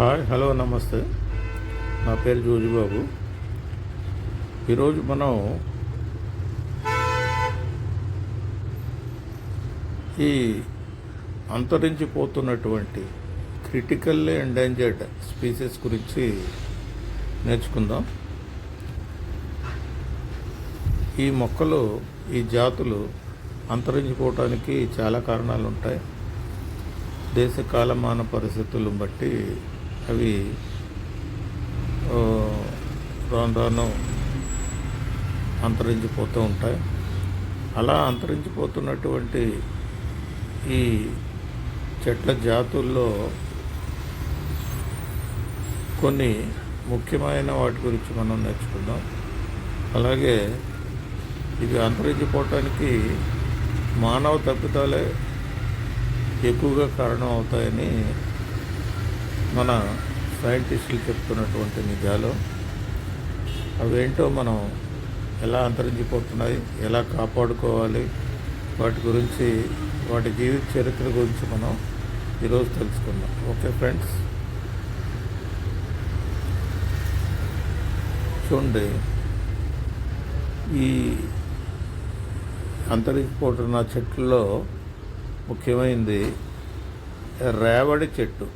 Hi hello నమస్తే. నా పేరు జోజిబాబు. ఈరోజు మనం ఈ అంతరించిపోతున్నటువంటి క్రిటికల్లీ ఎండేంజర్డ్ స్పీసీస్ గురించి నేర్చుకుందాం. ఈ మొక్కలు, ఈ జాతులు అంతరించిపోవటానికి చాలా కారణాలు ఉంటాయి. దేశ కాలమాన పరిస్థితులను బట్టి అవి రాను రాను అంతరించిపోతూ ఉంటాయి. అలా అంతరించిపోతున్నటువంటి ఈ చెట్ల జాతుల్లో కొన్ని ముఖ్యమైన వాటి గురించి మనం నేర్చుకుందాం. అలాగే ఇవి అంతరించిపోవటానికి మానవ తప్పిదాలే ఎక్కువగా కారణం అవుతాయని మన సైంటిస్టులు చెప్తున్నటువంటి నిజాలు. అవేంటో మనం ఎలా అంతరించిపోతున్నాయి, ఎలా కాపాడుకోవాలి, వాటి గురించి, వాటి జీవిత చరిత్ర గురించి మనం ఈరోజు తెలుసుకుందాం. ఓకే ఫ్రెండ్స్, చూడండి, ఈ అంతరించిపోతున్న చెట్లలో ముఖ్యమైనది రేవడి చెట్టు.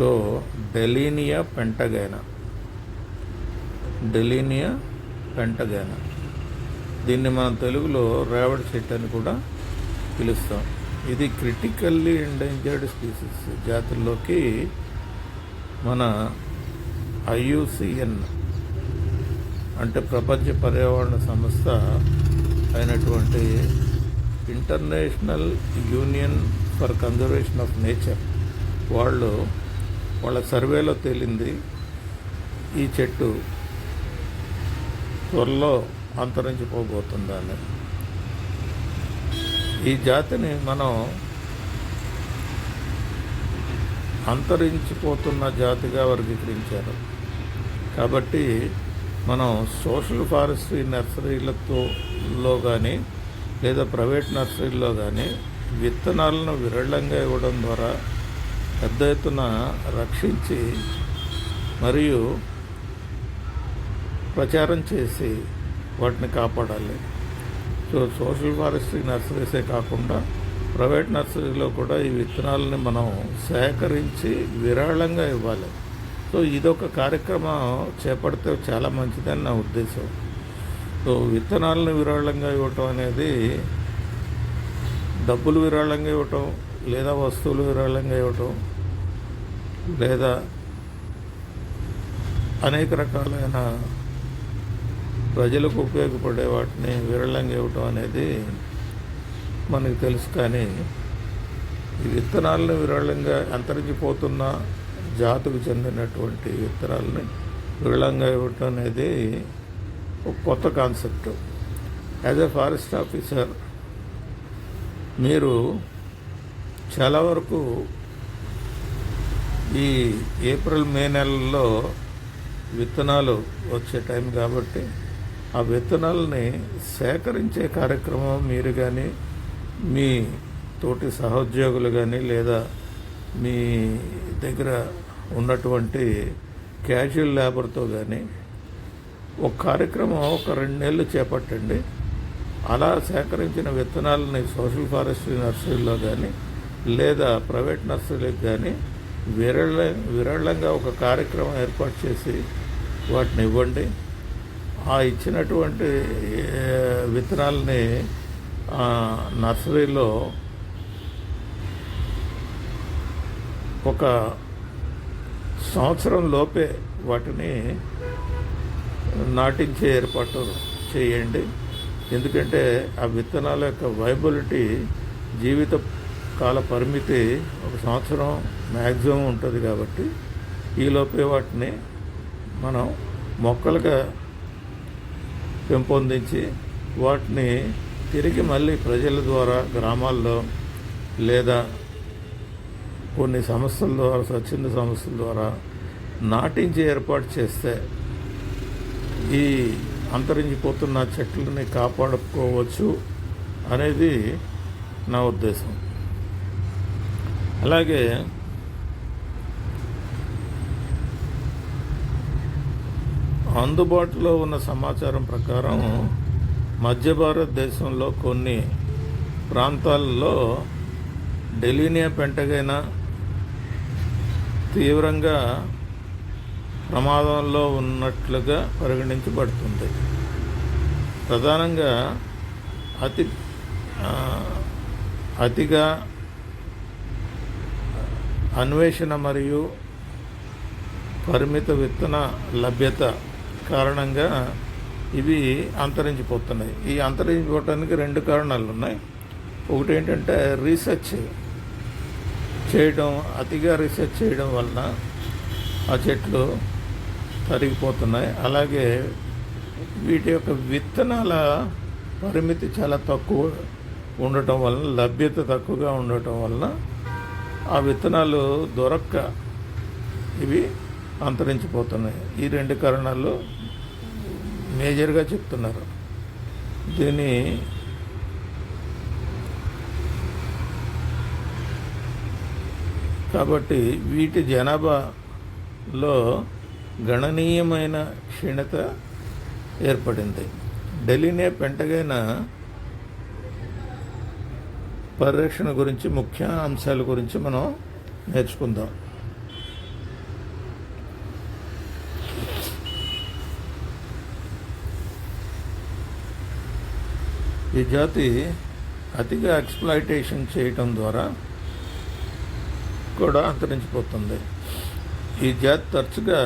సో డెలీనియా పెంటగైనా, దీన్ని మనం తెలుగులో రేవడి చెట్టు అని కూడా పిలుస్తాం. ఇది క్రిటికల్లీ ఎండేంజర్డ్ స్పీసీస్ జాతుల్లోకి మన IUCN అంటే ప్రపంచ పర్యావరణ సంస్థ అయినటువంటి international union for conservation of nature వాళ్ళ సర్వేలో తేలింది ఈ చెట్టు త్వరలో అంతరించిపోబోతుందని. ఈ జాతిని మనం అంతరించిపోతున్న జాతిగా వర్గీకరించారు. కాబట్టి మనం సోషల్ ఫారెస్ట్రీ నర్సరీలలో కానీ లేదా ప్రైవేట్ నర్సరీల్లో కానీ విత్తనాలను విరళంగా ఇవ్వడం ద్వారా పెద్ద ఎత్తున రక్షించి మరియు ప్రచారం చేసి వాటిని కాపాడాలి. సో సోషల్ ఫారెస్ట్రీ నర్సరీసే కాకుండా ప్రైవేట్ నర్సరీలో కూడా ఈ విత్తనాలని మనం సేకరించి విరాళంగా ఇవ్వాలి. సో ఇదొక కార్యక్రమం చేపడితే చాలా మంచిదని నా ఉద్దేశం. సో విత్తనాలను విరాళంగా ఇవ్వటం అనేది డబ్బులు విరాళంగా ఇవ్వటం, లేదా వస్తువులు విరాళంగా ఇవ్వటం, లేదా అనేక రకాలైన ప్రజలకు ఉపయోగపడే వాటిని విరాళంగా ఇవ్వటం అనేది మనకు తెలుసు. కానీ ఈ విత్తనాలను విరాళంగా అంతరించిపోతున్న జాతికి చెందినటువంటి విత్తనాలని విరాళంగా ఇవ్వటం అనేది ఒక కొత్త concept. As a forest officer మీరు చాలా వరకు ఈ ఏప్రిల్ మే నెలల్లో విత్తనాలు వచ్చే టైం కాబట్టి ఆ విత్తనాలని సేకరించే కార్యక్రమం మీరు కానీ, మీ తోటి సహోద్యోగులు కానీ, లేదా మీ దగ్గర ఉన్నటువంటి క్యాజువల్ లేబర్తో కానీ ఒక కార్యక్రమం ఒక 2 నెలలు చేపట్టండి. అలా సేకరించిన విత్తనాలని సోషల్ ఫారెస్ట్రీ నర్సరీలో కానీ లేదా ప్రైవేట్ నర్సరీలకు కానీ విరళంగా ఒక కార్యక్రమం ఏర్పాటు చేసి వాటిని ఇవ్వండి. ఆ ఇచ్చినటువంటి విత్తనాలని నర్సరీలో ఒక సంవత్సరం లోపే వాటిని నాటించే ఏర్పాటు చేయండి. ఎందుకంటే ఆ విత్తనాల యొక్క వైబిలిటీ, జీవిత కాల పరిమితి 1 సంవత్సరం మ్యాక్సిమం ఉంటుంది. కాబట్టి ఈలోపే వాటిని మనం మొక్కలుగా పెంపొందించి వాటిని తిరిగి మళ్ళీ ప్రజల ద్వారా గ్రామాల్లో లేదా కొన్ని సంస్థల ద్వారా, స్వచ్ఛంద సంస్థల ద్వారా నాటించి ఏర్పాటు చేస్తే ఈ అంతరించిపోతున్న చెట్లని కాపాడుకోవచ్చు అనేది నా ఉద్దేశం. అలాగే అందుబాటులో ఉన్న సమాచారం ప్రకారం మధ్య భారతదేశంలో కొన్ని ప్రాంతాల్లో డెలీనియా పెంటగైనా తీవ్రంగా ప్రమాదంలో ఉన్నట్లుగా పరిగణించబడుతుంది. ప్రధానంగా అతిగా అన్వేషణ మరియు పరిమిత విత్తన లభ్యత కారణంగా ఇవి అంతరించిపోతున్నాయి. ఈ అంతరించిపోవటానికి 2 కారణాలు ఉన్నాయి. ఒకటి ఏంటంటే అతిగా రీసెర్చ్ చేయడం వలన ఆ చెట్లు తరిగిపోతున్నాయి. అలాగే వీటి యొక్క విత్తనాల పరిమితి చాలా తక్కువ ఉండటం వలన, లభ్యత తక్కువగా ఉండటం వలన ఆ విత్తనాలు దొరక్క ఇవి అంతరించిపోతున్నాయి. ఈ 2 కారణాలు మేజర్గా చెప్తున్నారు. కాబట్టి వీటి జనాభాలో గణనీయమైన క్షీణత ఏర్పడింది. డెలీనియా పెంటగైనా పరిరక్షణ గురించి ముఖ్య అంశాల గురించి మనం నేర్చుకుందాం. ఈ జాతి అతిగా ఎక్స్‌ప్లాయిటేషన్ చేయటం ద్వారా కూడా అంతరించిపోతుంది. ఈ జాతి తరచుగా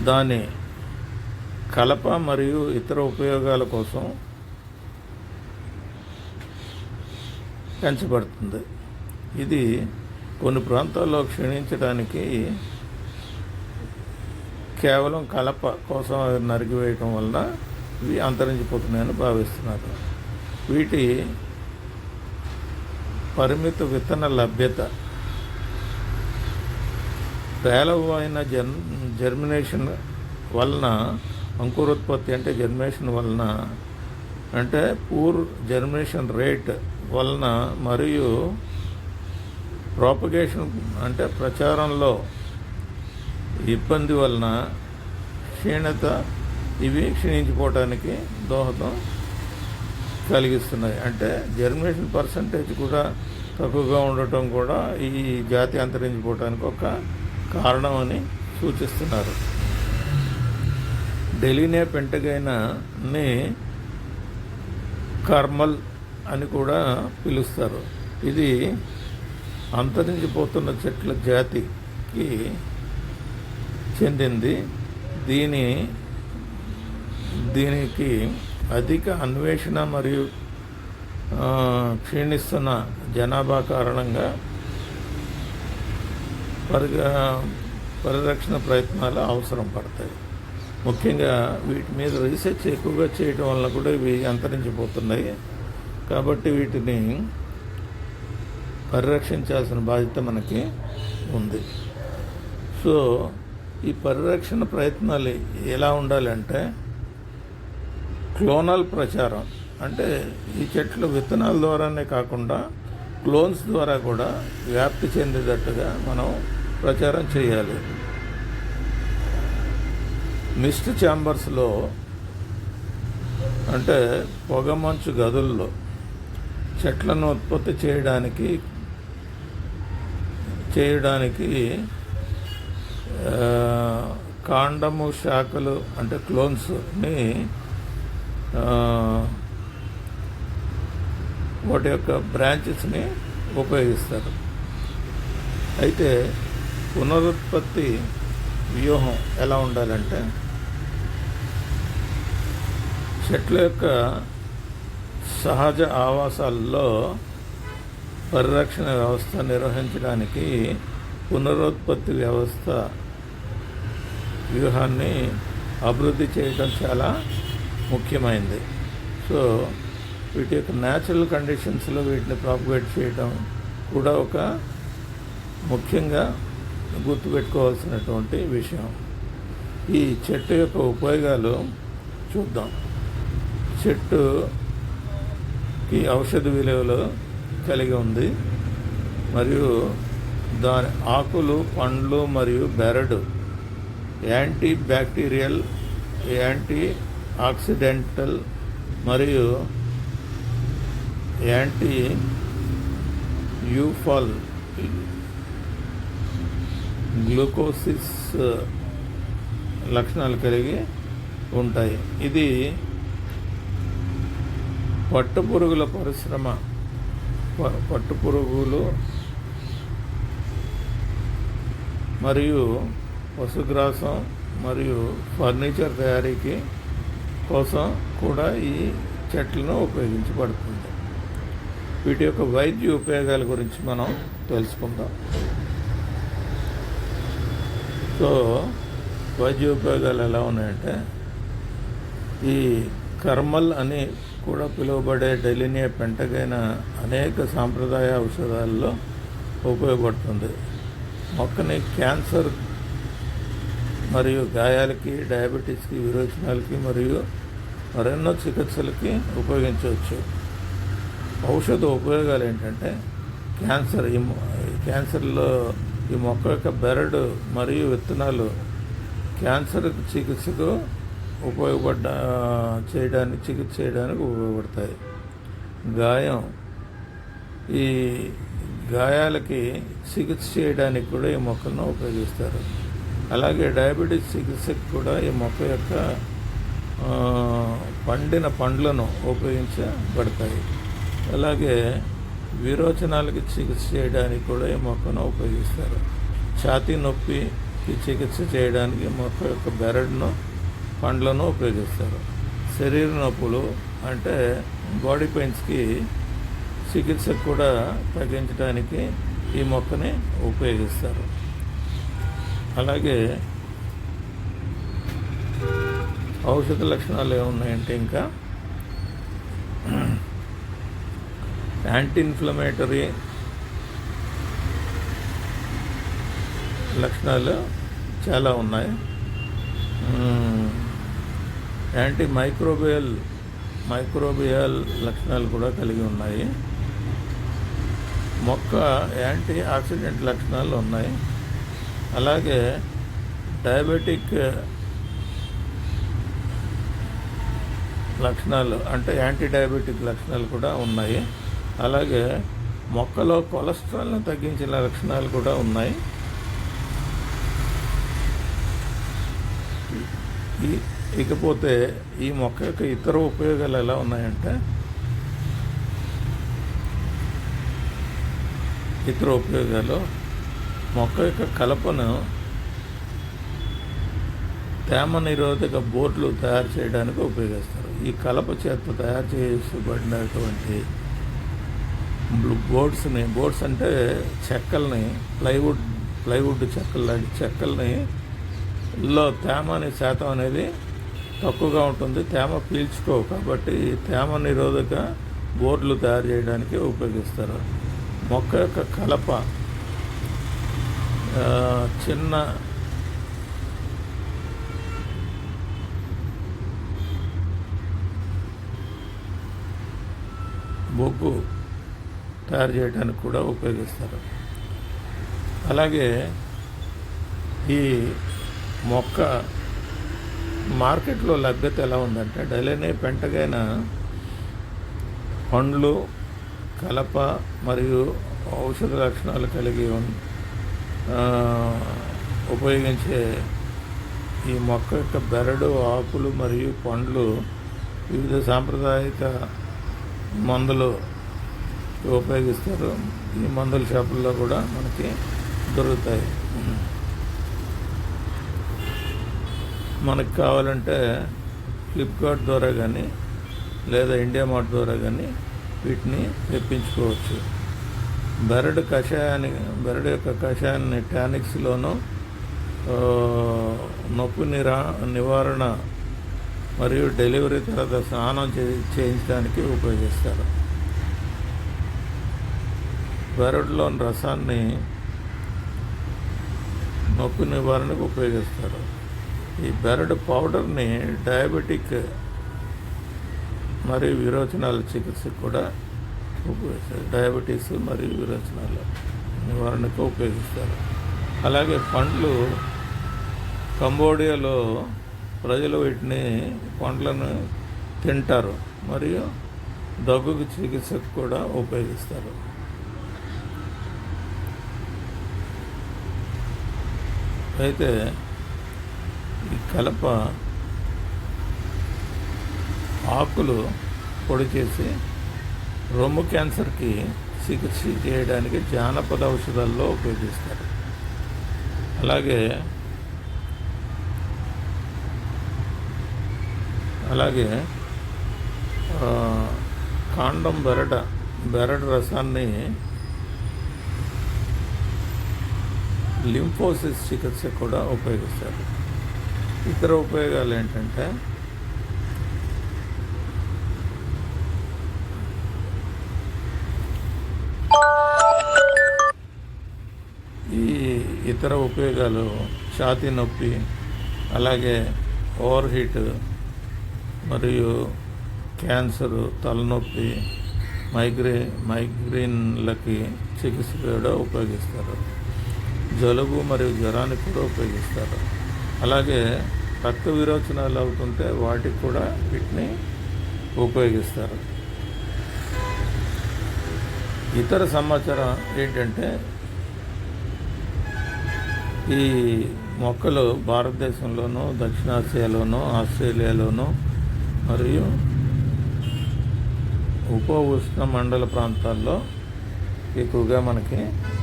దాని కలప మరియు ఇతర ఉపయోగాల కోసం పెంచబడుతుంది. ఇది కొన్ని ప్రాంతాల్లో క్షీణించడానికి కేవలం కలప కోసం నరికివేయటం వలన ఇవి అంతరించిపోతున్నాయని భావిస్తున్నారు. వీటి పరిమిత విత్తన లభ్యత, పేలవమైన జర్మినేషన్ వలన, అంకురోత్పత్తి అంటే జర్మినేషన్ వలన, అంటే పూర్ జర్మినేషన్ రేట్ వలన, మరియు ప్రాపగేషన్ అంటే ప్రచారంలో ఇబ్బంది వలన ఇవి క్షీణించిపోవటానికి దోహదం కలిగిస్తున్నాయి. అంటే జర్మినేషన్ పర్సంటేజ్ కూడా తక్కువగా ఉండటం కూడా ఈ జాతి అంతరించిపోవటానికి ఒక కారణం అని సూచిస్తున్నారు. డెలీనియా పెంటగైనాని కర్మల్ అని కూడా పిలుస్తారు. ఇది అంతరించిపోతున్న చెట్ల జాతికి చెందింది. దీనికి అధిక అన్వేషణ మరియు క్షీణిస్తున్న జనాభా కారణంగా పరిరక్షణ ప్రయత్నాలు అవసరం పడతాయి. ముఖ్యంగా వీటి మీద రీసెర్చ్ ఎక్కువగా చేయడం వల్ల కూడా ఇవి అంతరించిపోతున్నాయి. కాబట్టి వీటిని పరిరక్షించాల్సిన బాధ్యత మనకి ఉంది. సో ఈ పరిరక్షణ ప్రయత్నాలు ఎలా ఉండాలంటే, క్లోనల్ ప్రచారం అంటే ఈ చెట్లు విత్తనాల ద్వారానే కాకుండా క్లోన్స్ ద్వారా కూడా వ్యాప్తి చెందేటట్టుగా మనం ప్రచారం చేయాలి. మిస్ట్ ఛాంబర్స్లో అంటే పొగమంచు గదుల్లో చెట్లను ఉత్పత్తి చేయడానికి కాండము శాఖలు అంటే క్లోన్స్ని వాటి యొక్క బ్రాంచెస్ని ఉపయోగిస్తారు. అయితే పునరుత్పత్తి వ్యూహం ఎలా ఉండాలంటే, చెట్ల యొక్క సహజ ఆవాసాల్లో పరిరక్షణ వ్యవస్థ నిర్వహించడానికి పునరుత్పత్తి వ్యవస్థ వ్యూహాన్ని అభివృద్ధి చేయడం చాలా ముఖ్యమైనది. సో వీటి యొక్క న్యాచురల్ కండిషన్స్లో వీటిని ప్రాపగేట్ చేయడం కూడా ఒక ముఖ్యంగా గుర్తుపెట్టుకోవాల్సినటువంటి విషయం. ఈ చెట్టు యొక్క ఉపయోగాలు చూద్దాం. చెట్టుకి ఔషధ విలువలు కలిగి ఉంది మరియు దాని ఆకులు, పండ్లు మరియు బెరడు యాంటీ బ్యాక్టీరియల్, యాంటీ ఆక్సిడెంటల్ మరియు యాంటీ యూఫాల్ గ్లూకోసిస్ లక్షణాలు కలిగి ఉంటాయి. ఇది పట్టుపురుగుల పరిశ్రమ, పట్టుపురుగులు మరియు పశుగ్రాసం మరియు ఫర్నిచర్ తయారీకి కోసం కూడా ఈ చెట్లను ఉపయోగించబడుతుంది. వీటి యొక్క వైద్య ఉపయోగాల గురించి మనం తెలుసుకుందాం. సో వైద్య ఉపయోగాలు ఎలా ఉన్నాయంటే, ఈ కర్మల్ అని కూడా పిలువబడే డెలినియా పెంటగైన అనేక సాంప్రదాయ ఔషధాలలో ఉపయోగపడుతుంది. మొక్కని క్యాన్సర్ మరియు గాయాలకి, డయాబెటీస్కి, విరోచనాలకి మరియు మరెన్నో చికిత్సలకి ఉపయోగించవచ్చు. ఔషధ ఉపయోగాలు ఏంటంటే, క్యాన్సర్లో ఈ మొక్క యొక్క బెరడు మరియు విత్తనాలు క్యాన్సర్ చికిత్సకు చికిత్స చేయడానికి ఉపయోగపడతాయి. ఈ గాయాలకి చికిత్స చేయడానికి కూడా ఈ మొక్కలను ఉపయోగిస్తారు. అలాగే డయాబెటీస్ చికిత్సకు కూడా ఈ మొక్క యొక్క పండిన పండ్లను ఉపయోగించబడతాయి. అలాగే విరోచనాలకి చికిత్స చేయడానికి కూడా ఈ మొక్కను ఉపయోగిస్తారు. ఛాతీ నొప్పికి చికిత్స చేయడానికి మొక్క యొక్క బెరడును, పండ్లను ఉపయోగిస్తారు. శరీర నొప్పులు అంటే బాడీ పెయిన్స్కి చికిత్సకు కూడా తగ్గించడానికి ఈ మొక్కని ఉపయోగిస్తారు. అలాగే ఔషధ లక్షణాలు ఏమున్నాయంటే, ఇంకా యాంటీ ఇన్ఫ్లమేటరీ లక్షణాలు చాలా ఉన్నాయి. యాంటీ మైక్రోబియల్ లక్షణాలు కూడా కలిగి ఉన్నాయి. మొక్క యాంటీ ఆక్సిడెంట్ లక్షణాలు ఉన్నాయి. అలాగే డయాబెటిక్ లక్షణాలు అంటే యాంటీ డయాబెటిక్ లక్షణాలు కూడా ఉన్నాయి. అలాగే మొక్కలో కొలెస్ట్రాల్ను తగ్గించిన లక్షణాలు కూడా ఉన్నాయి. ఇకపోతే ఈ మొక్క యొక్క ఇతర ఉపయోగాలు ఎలా ఉన్నాయంటే, మొక్క యొక్క కలపను తేమ నిరోధక బోర్డులు తయారు చేయడానికి ఉపయోగిస్తారు. ఈ కలప చేత తయారు చేయబడినటువంటి బోర్డ్స్ అంటే చెక్కల్ని, ప్లైవుడ్ చెక్కలు లాంటి చెక్కల్ని లో తేమ అనే శాతం అనేది తక్కువగా ఉంటుంది, తేమ పీల్చుకోవు. కాబట్టి తేమ నిరోధక బోర్డులు తయారు చేయడానికి ఉపయోగిస్తారు. మొక్క యొక్క కలప చిన్న బొగ్గు తయారు చేయడానికి కూడా ఉపయోగిస్తారు. అలాగే ఈ మొక్క మార్కెట్లో లభ్యత ఎలా ఉందంటే, డెలినియా పెంటగైన పండ్లు, కలప మరియు ఔషధ లక్షణాలు కలిగి ఉపయోగించే ఈ మొక్క యొక్క బెరడు, ఆకులు మరియు పండ్లు వివిధ సాంప్రదాయిక మందులు ఉపయోగిస్తారు. ఈ మందుల షాపుల్లో కూడా మనకి దొరుకుతాయి. మనకు కావాలంటే ఫ్లిప్కార్ట్ ద్వారా కానీ లేదా ఇండియా మార్ట్ ద్వారా కానీ వీటిని తెప్పించుకోవచ్చు. బెరడు యొక్క కషాయాన్ని టానిక్స్లోనూ, నొప్పి నివారణ మరియు డెలివరీ తర్వాత స్నానం చేయించడానికి ఉపయోగిస్తారు. బెరడులోని రసాన్ని నొప్పి నివారణకు ఉపయోగిస్తారు. ఈ బెరడు పౌడర్ని డయాబెటిక్ మరియు విరోచనాల చికిత్సకు కూడా ఉపయోగిస్తారు. డయాబెటీస్ మరియు విరోచనాల నివారణకు ఉపయోగిస్తారు. అలాగే పండ్లు కంబోడియాలో ప్రజలు వీటిని పండ్లను తింటారు మరియు దగ్గుకు చికిత్సకు కూడా ఉపయోగిస్తారు. అయితే ఈ కలప ఆకులు పొడి చేసి రొమ్ము క్యాన్సర్కి చికిత్స చేయడానికి జానపద ఔషధాల్లో ఉపయోగిస్తారు. అలాగే కాండం బెరడు రసాన్ని లింఫోసిస్ చికిత్స కూడా ఉపయోగిస్తారు. ఇతర ఉపయోగాలు ఏంటంటే ఇతర ఉపయోగాలు ఛాతీ నొప్పి, అలాగే ఓవర్ హీట్ మరియు క్యాన్సరు, తలనొప్పి, మైగ్రేన్లకి చికిత్స కూడా ఉపయోగిస్తారు. జలుబు మరియు జ్వరానికి కూడా ఉపయోగిస్తారు. అలాగే రక్త విరోచనాలు అవుతుంటే వాటికి కూడా వీటిని ఉపయోగిస్తారు. ఇతర సమాచారం ఏంటంటే ఈ మొక్కలు భారతదేశంలోనూ, దక్షిణాసియాలోనూ, ఆస్ట్రేలియాలోనూ మరియు ఉప ఉష్ణ మండల ప్రాంతాల్లో ఎక్కువగా మనకి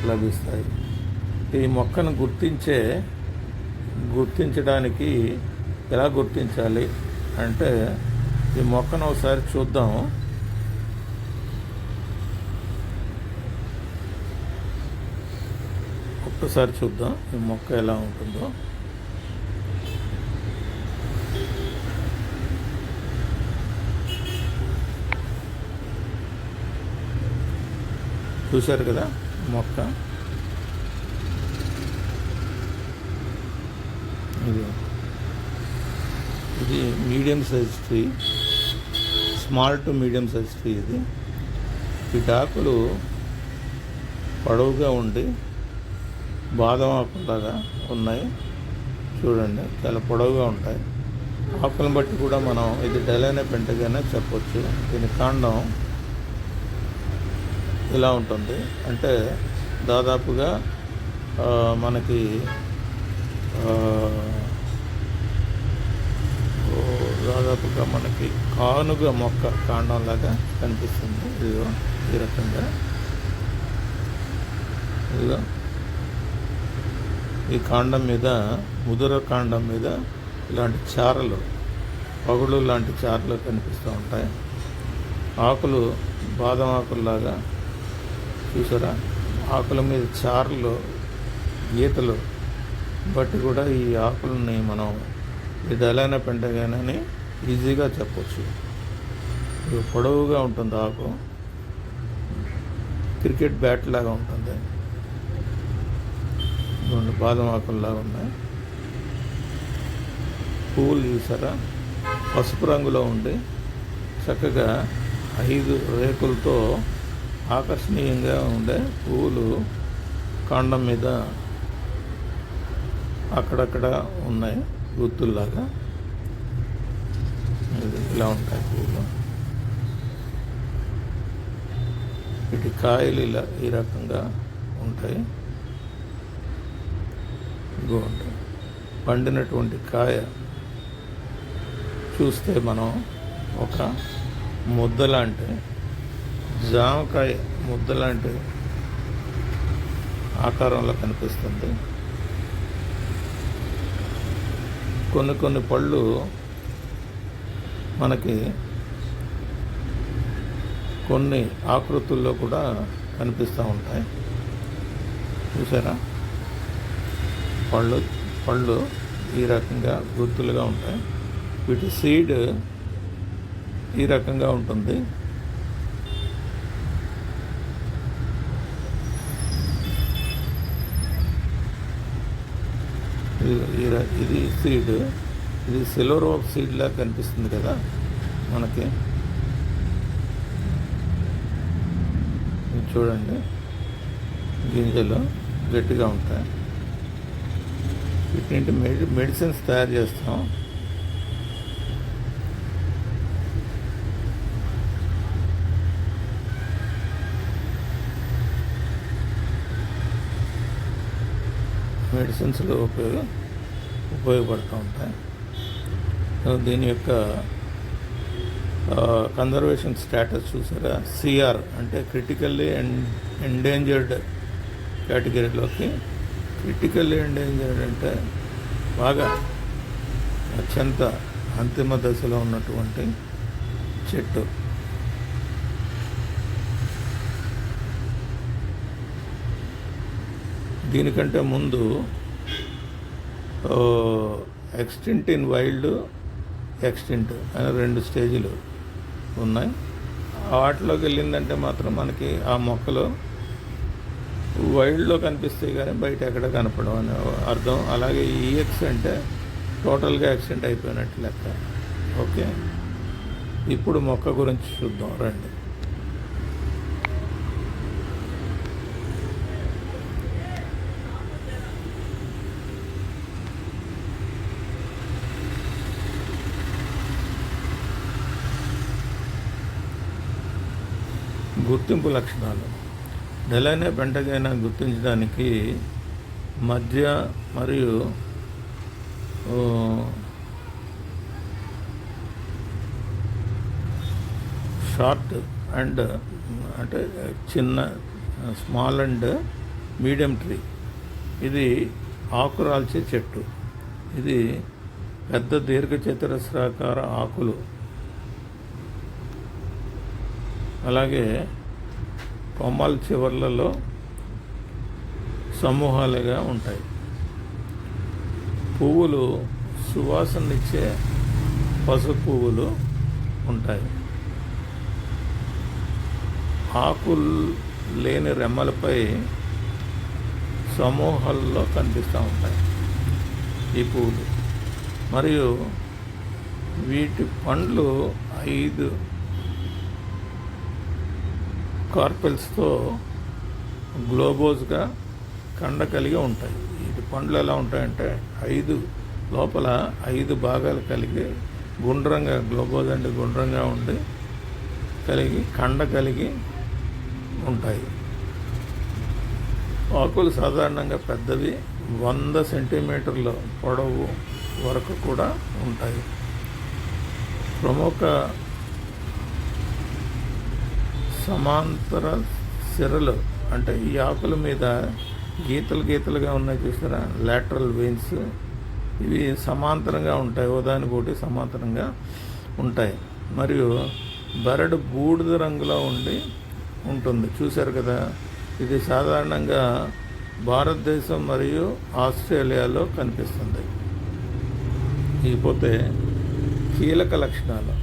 లభిస్తాయి. ఈ మొక్కను గుర్తించడానికి ఎలా గుర్తించాలి అంటే ఈ మొక్కను ఒకసారి చూద్దాం. ఒక్కసారి చూద్దాం ఈ మొక్క ఎలా ఉంటుందో. చూశారు కదా మొక్క. ఇది medium size tree, small to medium size tree. ఇది ఆకులు పొడవుగా ఉండి బాదం ఆకులాగా ఉన్నాయి. చూడండి, చాలా పొడవుగా ఉంటాయి. ఆకులను బట్టి కూడా మనం ఇది డెలైనా పెంటగానే చెప్పొచ్చు. దీని కాండం ఇలా ఉంటుంది. అంటే దాదాపుగా మనకి కానుగ మొక్క కాండంలాగా కనిపిస్తుంది. ఇదిగో ఈ రకంగా. ఇదిగో ఈ కాండం మీద, ముదుర కాండం మీద ఇలాంటి చారలు, పగుళ్ళు లాంటి చారలు కనిపిస్తూ ఉంటాయి. ఆకులు బాదం ఆకుల్లాగా, చూసారా, ఆకుల మీద చారలు, గీతలు బట్టి కూడా ఈ ఆకులని మనం ఇది ఎలానే పెంటగానని ఈజీగా చెప్పచ్చు. ఇది పొడవుగా ఉంటుంది ఆకు, క్రికెట్ బ్యాట్ లాగా ఉంటుంది. బాదం ఆకుల్లాగా ఉన్నాయి. పువ్వులు చూసారా, పసుపు రంగులో ఉండి చక్కగా 5 రేకులతో ఆకర్షణీయంగా ఉండే పువ్వులు కాండం మీద అక్కడక్కడ ఉన్నాయి, గుత్తుల్లాగా. ఇలా ఉంటాయి పువ్వులు. వీటి కాయలు ఇలా ఈ రకంగా ఉంటాయి. ఉంటాయి. పండినటువంటి కాయ చూస్తే మనం ఒక ముద్దలాంటి, జామకాయ ముద్దలాంటి ఆకారంలో కనిపిస్తుంది. కొన్ని పళ్ళు మనకి కొన్ని ఆకృతుల్లో కూడా కనిపిస్తూ ఉంటాయి. చూసారా, పళ్ళు ఈ రకంగా గుర్తులుగా ఉంటాయి. వీటి సీడ్ ఈ రకంగా ఉంటుంది. ఇది సీడ్, ఇది సిల్వర్ ఓక్ సీడ్ లాగా కనిపిస్తుంది కదా మనకి. చూడండి, గింజలు గట్టిగా ఉంటాయి. వీటి మెడిసిన్స్ తయారు చేస్తాం. మెడిసిన్స్లో ఉపయోగపడుతూ ఉంటాయి. దీని యొక్క కన్జర్వేషన్ స్టేటస్ చూసారా, సిఆర్ అంటే క్రిటికల్లీ ఎండేంజర్డ్ కేటగిరీలోకి. క్రిటికల్లీ ఎండేంజర్డ్ అంటే బాగా అత్యంత అంతిమ దశలో ఉన్నటువంటి చెట్టు. దీనికంటే ముందు ఎక్స్టింక్ట్ ఇన్ వైల్డ్, ఎక్స్టింక్ట్ అని 2 స్టేజ్లు ఉన్నాయి. వాటిలోకి వెళ్ళిందంటే మాత్రం మనకి ఆ మొక్కలు వైల్డ్లో కనిపిస్తాయి కానీ బయట ఎక్కడ కనపడవు అని అర్థం. అలాగే ఈఎక్స్ అంటే టోటల్గా ఎక్స్టెంట్ అయిపోయినట్టు లెక్క. ఓకే, ఇప్పుడు మొక్క గురించి చూద్దాం రండి. గుర్తింపు లక్షణాలు. నెలైన పెంటగైనా గుర్తించడానికి మధ్య మరియు షార్ట్ అండ్ అంటే చిన్న, స్మాల్ అండ్ మీడియం ట్రీ. ఇది ఆకురాల్చే చెట్టు. ఇది పెద్ద దీర్ఘచతురస్రాకార ఆకులు, అలాగే కొమ్మల చివర్లలో సమూహాలుగా ఉంటాయి. పువ్వులు సువాసననిచ్చే పసుపు పువ్వులు ఉంటాయి. ఆకులు లేని రెమ్మలపై సమూహాల్లో కనిపిస్తూ ఉంటాయి ఈ పువ్వులు. మరియు వీటి పండ్లు 5 కార్పెల్స్తో గ్లోబోజ్గా కండ కలిగి ఉంటాయి. వీటి పండ్లు ఎలా ఉంటాయంటే 5 లోపల 5 భాగాలు కలిగి గుండ్రంగా, గ్లోబోజ్ అంటే గుండ్రంగా ఉండి కలిగి కండ కలిగి ఉంటాయి. ఆకులు సాధారణంగా పెద్దవి, 100 సెంటీమీటర్ల పొడవు వరకు కూడా ఉంటాయి. ప్రముఖ సమాంతర సిరలు అంటే ఈ ఆకుల మీద గీతలుగా ఉన్నాయి చూసారా, లాటరల్ వెయిన్స్. ఇవి సమాంతరంగా ఉంటాయి, ఒకదానికొకటి సమాంతరంగా ఉంటాయి. మరియు బెరడు బూడిద రంగులో ఉంటుంది చూశారు కదా. ఇది సాధారణంగా భారతదేశం మరియు ఆస్ట్రేలియాలో కనిపిస్తుంది. ఇకపోతే కీలక లక్షణాలు.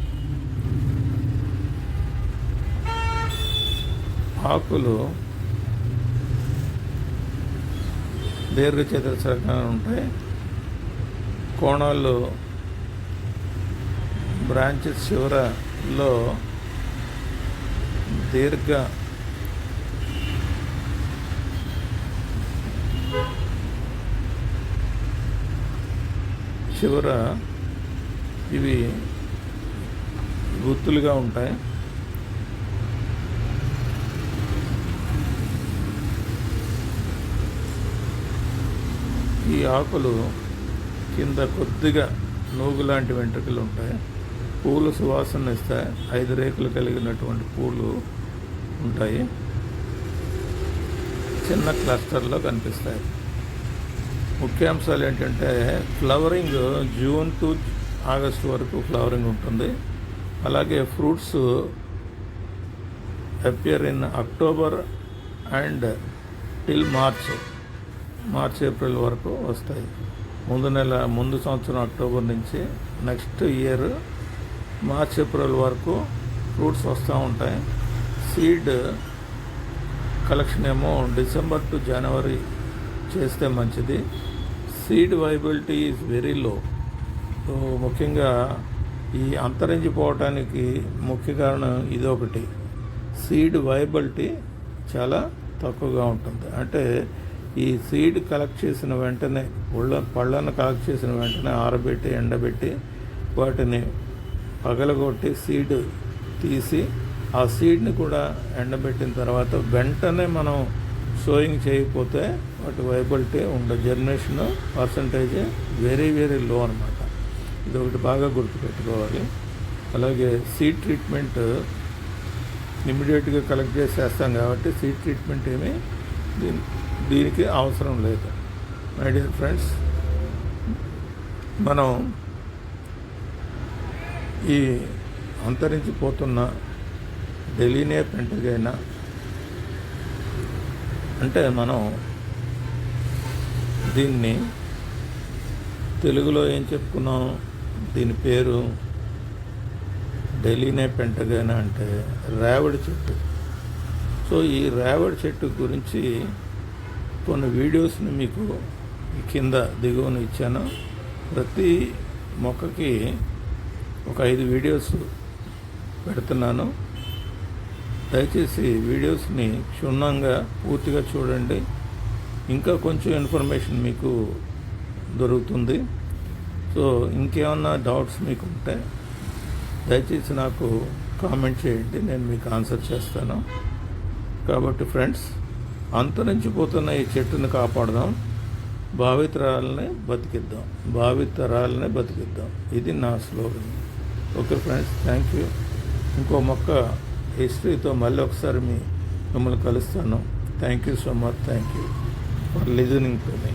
ఆకులు దీర్ఘచతురస్రంగా ఉంటాయి. కోణాలు బ్రాంచెస్ చివరలో ఇవి గుత్తులుగా ఉంటాయి. ఈ ఆకులు కింద కొద్దిగా నూగు లాంటి వెంట్రుకలు ఉంటాయి. పూలు సువాసన ఇస్తాయి. 5 రేకులు కలిగినటువంటి పూలు ఉంటాయి. చిన్న క్లస్టర్లో కనిపిస్తాయి. ముఖ్యాంశాలు ఏంటంటే ఫ్లవరింగ్ జూన్ టు ఆగస్టు వరకు ఫ్లవరింగ్ ఉంటుంది. అలాగే fruits appear in October and till March April వరకు వస్తాయి. ముందు సంవత్సరం అక్టోబర్ నుంచి నెక్స్ట్ ఇయర్ మార్చ్ ఏప్రిల్ వరకు ఫ్రూట్స్ వస్తూ ఉంటాయి. సీడ్ కలెక్షన్ ఏమో డిసెంబర్ టు జనవరి చేస్తే మంచిది. Seed viability is very low. ముఖ్యంగా ఈ అంతరించిపోవటానికి ముఖ్య కారణం ఇదొకటి. సీడ్ వైబిలిటీ చాలా తక్కువగా ఉంటుంది. అంటే ఈ సీడ్ కలెక్ట్ చేసిన వెంటనే పళ్ళను కలెక్ట్ చేసిన వెంటనే ఆరబెట్టి ఎండబెట్టి వాటిని పగలగొట్టి సీడ్ తీసి ఆ సీడ్ని కూడా ఎండబెట్టిన తర్వాత వెంటనే మనం సోయింగ్ చేయకపోతే వాటి వైబిలిటీ ఉండదు, germination percentage very very low అనమాట. ఇది ఒకటి బాగా గుర్తుపెట్టుకోవాలి. అలాగే సీడ్ ట్రీట్మెంట్ ఇమ్మీడియట్గా కలెక్ట్ చేసేస్తాం కాబట్టి సీడ్ ట్రీట్మెంట్ ఏమీ దీనికి అవసరం లేదు. మై డియర్ ఫ్రెండ్స్, మనం ఈ అంతరించిపోతున్న డెలీనియా పెంటగైనా అంటే మనం దీన్ని తెలుగులో ఏం చెప్పుకున్నాం, దీని పేరు డెలీనియా పెంటగైనా అంటే రేవడి చెట్టు. సో ఈ రేవడి చెట్టు గురించి కొన్ని వీడియోస్ని మీకు కింద దిగువన ఇచ్చాను. ప్రతి మొక్కకి ఒక 5 వీడియోస్ పెడుతున్నాను. దయచేసి వీడియోస్ని క్షుణ్ణంగా పూర్తిగా చూడండి. ఇంకా కొంచెం ఇన్ఫర్మేషన్ మీకు దొరుకుతుంది. సో ఇంకేమన్నా డౌట్స్ మీకు ఉంటే దయచేసి నాకు కామెంట్ చేయండి, నేను మీకు ఆన్సర్ చేస్తాను. కాబట్టి ఫ్రెండ్స్, అంతరించిపోతున్న ఈ చెట్టుని కాపాడదాం, భావితరాలని బతికిద్దాం. ఇది నా slogan. Okay friends, thank you. ఇంకో మొక్క హిస్టరీతో మళ్ళీ ఒకసారి మిమ్మల్ని కలుస్తాను. Thank you so much. Thank you for listening to me.